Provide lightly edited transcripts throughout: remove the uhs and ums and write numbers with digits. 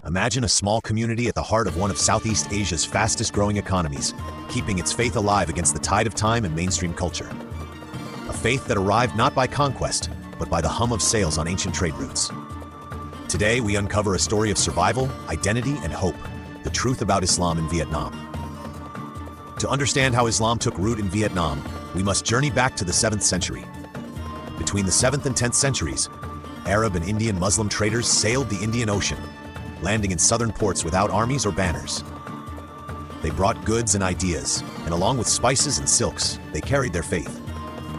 Imagine a small community at the heart of one of Southeast Asia's fastest-growing economies, keeping its faith alive against the tide of time and mainstream culture. A faith that arrived not by conquest, but by the hum of sails on ancient trade routes. Today, we uncover a story of survival, identity, and hope, the truth about Islam in Vietnam. To understand how Islam took root in Vietnam, we must journey back to the 7th century. Between the 7th and 10th centuries, Arab and Indian Muslim traders sailed the Indian Ocean, landing in southern ports without armies or banners. They brought goods and ideas, and along with spices and silks, they carried their faith.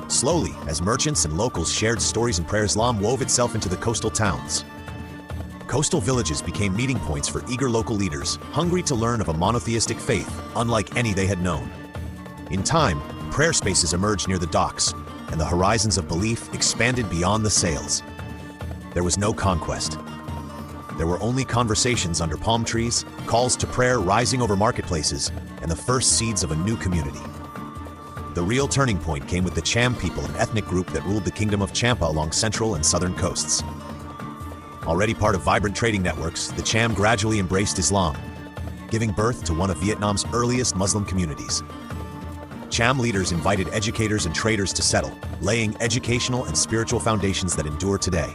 Slowly, as merchants and locals shared stories and prayers, Islam wove itself into the coastal towns. Coastal villages became meeting points for eager local leaders, hungry to learn of a monotheistic faith, unlike any they had known. In time, prayer spaces emerged near the docks, and the horizons of belief expanded beyond the sails. There was no conquest. There were only conversations under palm trees, calls to prayer rising over marketplaces, and the first seeds of a new community. The real turning point came with the Cham people, an ethnic group that ruled the kingdom of Champa along central and southern coasts. Already part of vibrant trading networks, the Cham gradually embraced Islam, giving birth to one of Vietnam's earliest Muslim communities. Cham leaders invited educators and traders to settle, laying educational and spiritual foundations that endure today.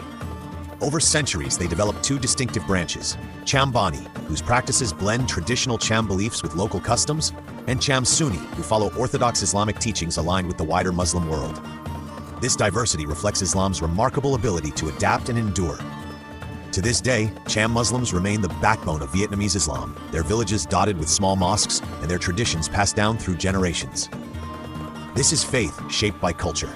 Over centuries, they developed two distinctive branches, Cham Bani, whose practices blend traditional Cham beliefs with local customs, and Cham Sunni, who follow orthodox Islamic teachings aligned with the wider Muslim world. This diversity reflects Islam's remarkable ability to adapt and endure. To this day, Cham Muslims remain the backbone of Vietnamese Islam, their villages dotted with small mosques and their traditions passed down through generations. This is faith shaped by culture.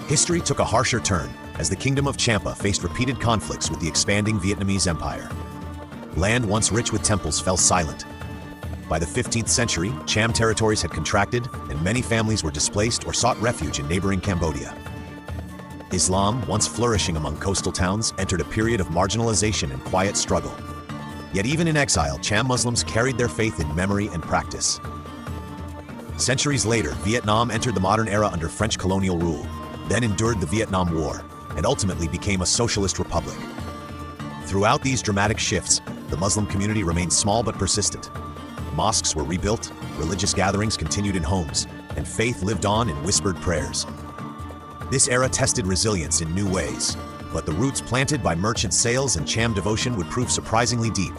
History took a harsher turn as the Kingdom of Champa faced repeated conflicts with the expanding Vietnamese Empire. Land once rich with temples fell silent. By the 15th century, Cham territories had contracted, and many families were displaced or sought refuge in neighboring Cambodia. Islam, once flourishing among coastal towns, entered a period of marginalization and quiet struggle. Yet even in exile, Cham Muslims carried their faith in memory and practice. Centuries later, Vietnam entered the modern era under French colonial rule, then endured the Vietnam War, and ultimately became a socialist republic. Throughout these dramatic shifts, the Muslim community remained small but persistent. Mosques were rebuilt, religious gatherings continued in homes, and faith lived on in whispered prayers. This era tested resilience in new ways, but the roots planted by merchant sails and Cham devotion would prove surprisingly deep.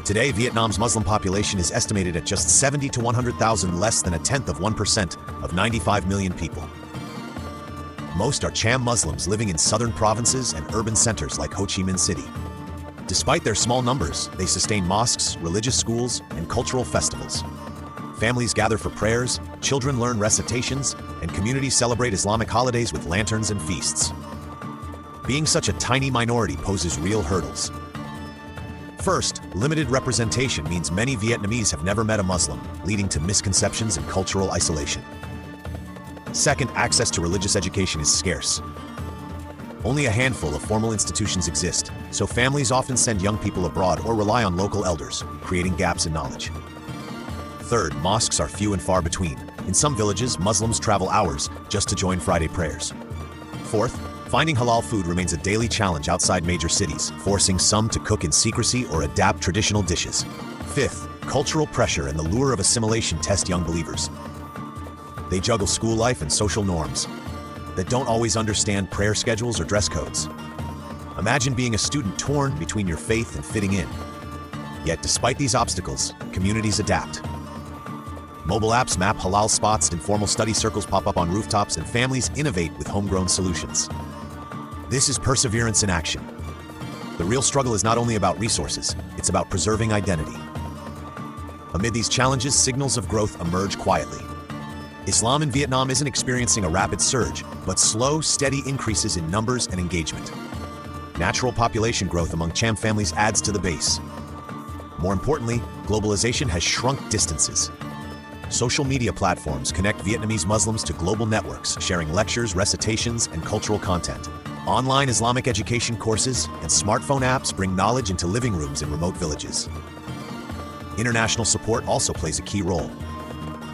Today, Vietnam's Muslim population is estimated at just 70 to 100,000, less than 1/10% of 95 million people. Most are Cham Muslims living in southern provinces and urban centers like Ho Chi Minh City. Despite their small numbers, they sustain mosques, religious schools, and cultural festivals. Families gather for prayers, children learn recitations, and communities celebrate Islamic holidays with lanterns and feasts. Being such a tiny minority poses real hurdles. First, limited representation means many Vietnamese have never met a Muslim, leading to misconceptions and cultural isolation. Second, access to religious education is scarce. Only a handful of formal institutions exist, so families often send young people abroad or rely on local elders, creating gaps in knowledge. Third, mosques are few and far between. In some villages, Muslims travel hours just to join Friday prayers. Fourth, finding halal food remains a daily challenge outside major cities, forcing some to cook in secrecy or adapt traditional dishes. Fifth, cultural pressure and the lure of assimilation test young believers. They juggle school life and social norms that don't always understand prayer schedules or dress codes. Imagine being a student torn between your faith and fitting in. Yet despite these obstacles, communities adapt. Mobile apps map halal spots, informal study circles pop up on rooftops, and families innovate with homegrown solutions. This is perseverance in action. The real struggle is not only about resources, it's about preserving identity. Amid these challenges, signals of growth emerge quietly. Islam in Vietnam isn't experiencing a rapid surge, but slow, steady increases in numbers and engagement. Natural population growth among Cham families adds to the base. More importantly, globalization has shrunk distances. Social media platforms connect Vietnamese Muslims to global networks, sharing lectures, recitations, and cultural content. Online Islamic education courses and smartphone apps bring knowledge into living rooms in remote villages. International support also plays a key role.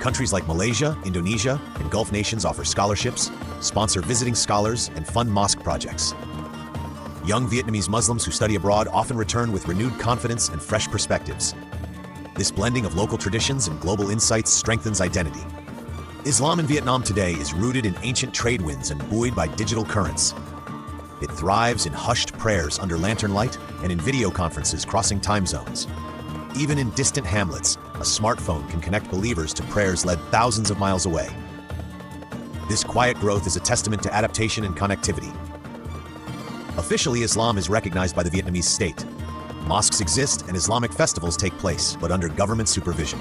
Countries like Malaysia, Indonesia, and Gulf nations offer scholarships, sponsor visiting scholars, and fund mosque projects. Young Vietnamese Muslims who study abroad often return with renewed confidence and fresh perspectives. This blending of local traditions and global insights strengthens identity. Islam in Vietnam today is rooted in ancient trade winds and buoyed by digital currents. It thrives in hushed prayers under lantern light and in video conferences crossing time zones. Even in distant hamlets, a smartphone can connect believers to prayers led thousands of miles away. This quiet growth is a testament to adaptation and connectivity. Officially, Islam is recognized by the Vietnamese state. Mosques exist and Islamic festivals take place, but under government supervision.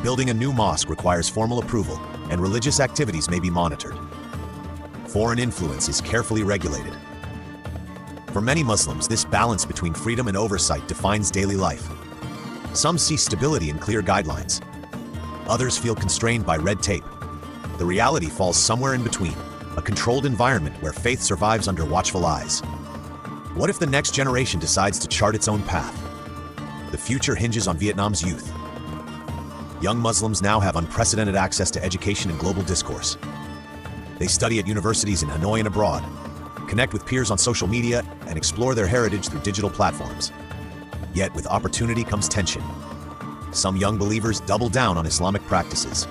Building a new mosque requires formal approval, and religious activities may be monitored. Foreign influence is carefully regulated. For many Muslims, this balance between freedom and oversight defines daily life. Some see stability in clear guidelines. Others feel constrained by red tape. The reality falls somewhere in between, a controlled environment where faith survives under watchful eyes. What if the next generation decides to chart its own path? The future hinges on Vietnam's youth. Young Muslims now have unprecedented access to education and global discourse. They study at universities in Hanoi and abroad, connect with peers on social media, and explore their heritage through digital platforms. Yet with opportunity comes tension. Some young believers double down on Islamic practices,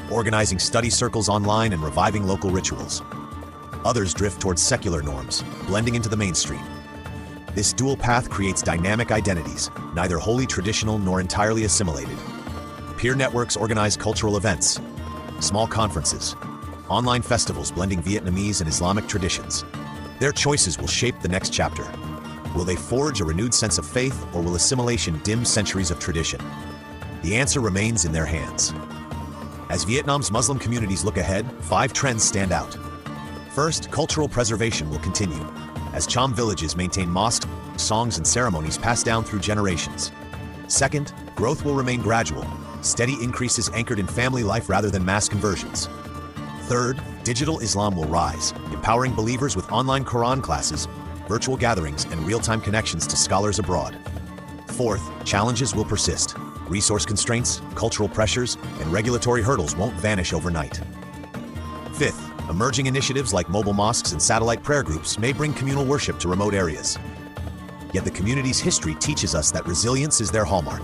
organizing study circles online and reviving local rituals. Others drift towards secular norms, blending into the mainstream. This dual path creates dynamic identities, neither wholly traditional nor entirely assimilated. Peer networks organize cultural events, small conferences, online festivals blending Vietnamese and Islamic traditions. Their choices will shape the next chapter. Will they forge a renewed sense of faith, or will assimilation dim centuries of tradition? The answer remains in their hands. As Vietnam's Muslim communities look ahead, 5 trends stand out. First, cultural preservation will continue, as Cham villages maintain mosques, songs, and ceremonies passed down through generations. Second, growth will remain gradual, steady increases anchored in family life rather than mass conversions. Third, digital Islam will rise, empowering believers with online Quran classes, virtual gatherings, and real-time connections to scholars abroad. Fourth, challenges will persist. Resource constraints, cultural pressures, and regulatory hurdles won't vanish overnight. Fifth, emerging initiatives like mobile mosques and satellite prayer groups may bring communal worship to remote areas. Yet the community's history teaches us that resilience is their hallmark.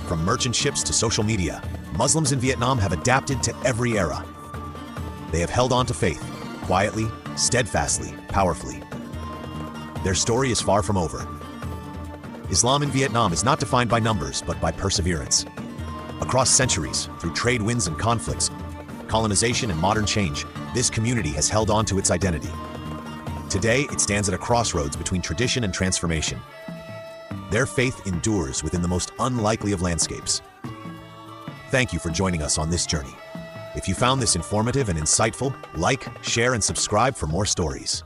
From merchant ships to social media, Muslims in Vietnam have adapted to every era. They have held on to faith, quietly, steadfastly, powerfully. Their story is far from over. Islam in Vietnam is not defined by numbers, but by perseverance. Across centuries, through trade winds and conflicts, colonization and modern change, this community has held on to its identity. Today, it stands at a crossroads between tradition and transformation. Their faith endures within the most unlikely of landscapes. Thank you for joining us on this journey. If you found this informative and insightful, like, share, and subscribe for more stories.